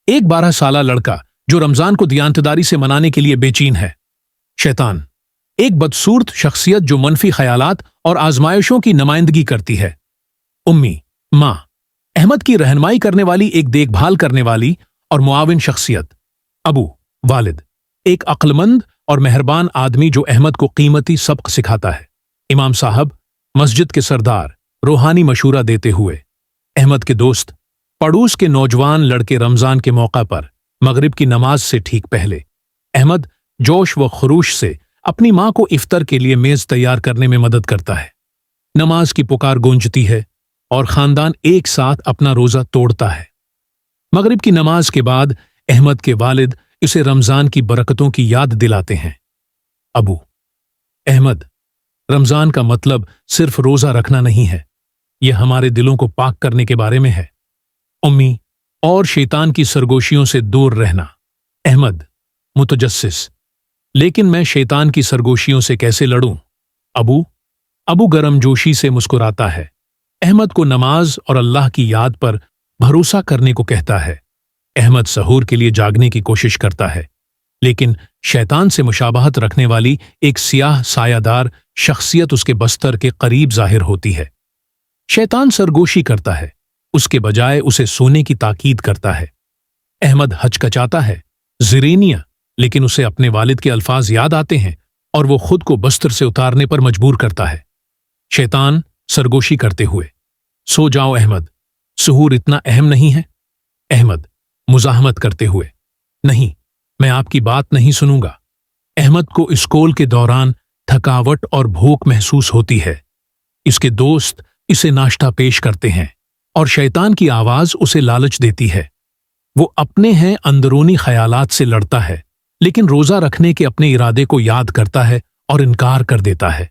ایک 12 साला लड़का जो रमजान को दियांतदारी से मनाने के लिए बेचैन है। शैतान, एक बदसूरत शख्सियत जो मनफी ख्यालात और आजमाइशों की नुमाइंदगी करती है। उम्मी, माँ, अहमद की रहनुमाई करने वाली एक देखभाल करने वाली और मुआविन शख्सियत। अबू, वालिद, एक अक्लमंद और मेहरबान आदमी जो अहमद को कीमती सबक सिखाता है। इमाम साहब, मस्जिद के सरदार, रूहानी मशूरा देते हुए। अहमद के दोस्त, पड़ोस के नौजवान लड़के। रमजान के मौका पर मगरिब की नमाज से ठीक पहले अहमद जोश व खरूश से अपनी मां को इफ्तार के लिए मेज तैयार करने में मदद करता है। नमाज की पुकार गूंजती है और खानदान एक साथ अपना रोजा तोड़ता है। मगरिब की नमाज के बाद अहमद के वालिद इसे रमजान की बरकतों की याद दिलाते हैं। अबू, अहमद, रमजान का मतलब सिर्फ रोजा रखना नहीं है, यह हमारे दिलों को पाक करने के बारे में है। उम्मी, और शैतान की सरगोशियों से दूर रहना। अहमद, मुतजस्सिस, लेकिन मैं शैतान की सरगोशियों से कैसे लड़ूं? अबू गर्मजोशी से मुस्कुराता है। अहमद को नमाज और अल्लाह की याद पर भरोसा करने को कहता है। अहमद सहूर के लिए जागने की कोशिश करता है, लेकिन शैतान से मुशाबहत रखने वाली एक सियाह सायादार शख्सियत उसके बस्तर के करीब जाहिर होती है। शैतान सरगोशी करता है, उसके बजाय उसे सोने की ताकीद करता है। अहमद हचकचाता है, ज़िरेनिया, लेकिन उसे अपने वालिद के अल्फाज याद आते हैं और वो खुद को बस्तर से उतारने पर मजबूर करता है। शैतान सरगोशी करते हुए, सो जाओ अहमद, सहूर इतना अहम नहीं है। अहमद मुजाहमत करते हुए, नहीं, मैं आपकी बात नहीं सुनूंगा। अहमद को स्कूल के दौरान थकावट और भूख महसूस होती है। इसके दोस्त इसे नाश्ता पेश करते हैं और शैतान की आवाज उसे लालच देती है। वो अपने हैं अंदरूनी ख्यालात से लड़ता है, लेकिन रोजा रखने के अपने इरादे को याद करता है और इनकार कर देता है।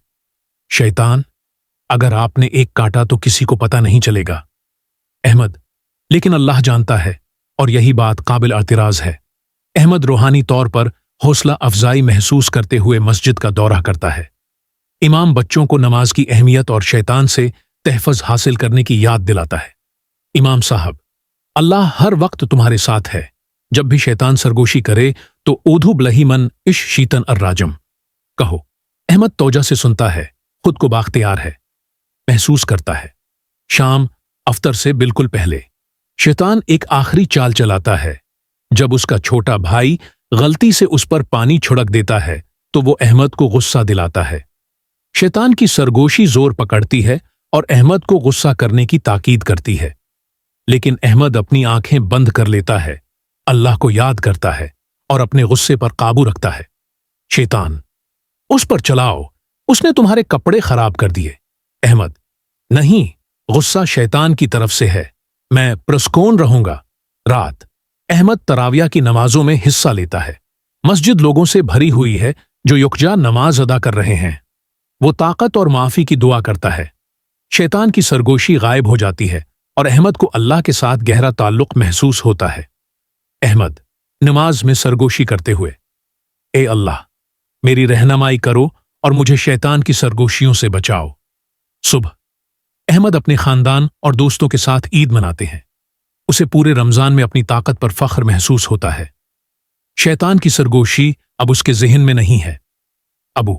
शैतान, अगर आपने एक काटा तो किसी को पता नहीं चलेगा। अहमद, लेकिन अल्लाह जानता है और यही बात काबिल एतराज है। अहमद रूहानी तौर पर हौसला अफजाई महसूस करते हुए मस्जिद का दौरा करता है। इमाम बच्चों को नमाज की अहमियत और शैतान से तहफ़्फ़ुज़ हासिल करने की याद दिलाता है। इमाम साहब, अल्लाह हर वक्त तुम्हारे साथ है। जब भी शैतान सरगोशी करे तो ऊधू ब्लही मन इश शीतन अर्राजम कहो। अहमद तौजा से सुनता है, खुद को बाख्तियार है महसूस करता है। शाम अफ्तर से बिल्कुल पहले शैतान एक आखिरी चाल चलाता है। जब उसका छोटा भाई गलती से उस पर पानी छिड़क देता है तो वो अहमद को गुस्सा दिलाता है। शैतान की सरगोशी जोर पकड़ती है और अहमद को गुस्सा करने की ताकीद करती है, लेकिन अहमद अपनी आंखें बंद कर लेता है, अल्लाह को याद करता है और अपने गुस्से पर काबू रखता है। शैतान, उस पर चलाओ, उसने तुम्हारे कपड़े खराब कर दिए। अहमद, नहीं, गुस्सा शैतान की तरफ से है, मैं पुरस्कून रहूंगा। रात अहमद तराविया की नमाजों में हिस्सा लेता है। मस्जिद लोगों से भरी हुई है जो यकजा नमाज अदा कर रहे हैं। वो ताकत और माफी की दुआ करता है। शैतान की सरगोशी गायब हो जाती है और अहमद को अल्लाह के साथ गहरा ताल्लुक महसूस होता है। अहमद नमाज में सरगोशी करते हुए, ए अल्लाह, मेरी रहनुमाई करो और मुझे शैतान की सरगोशियों से बचाओ। सुबह अहमद अपने खानदान और दोस्तों के साथ ईद मनाते हैं। उसे पूरे रमजान में अपनी ताकत पर फख्र महसूस होता है। शैतान की सरगोशी अब उसके ज़हन में नहीं है। अबू,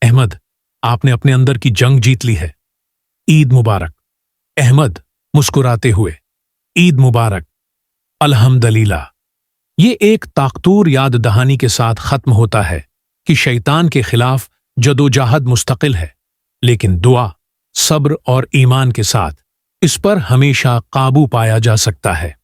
अहमद, आपने अपने अंदर की जंग जीत ली है। ईद मुबारक। अहमद मुस्कुराते हुए, ईद मुबारक, अल्हम्दुलिल्लाह। ये एक ताकतूर याद दहानी के साथ खत्म होता है कि शैतान के खिलाफ जदोजहद मुस्तकिल है, लेकिन दुआ, सब्र और ईमान के साथ इस पर हमेशा काबू पाया जा सकता है।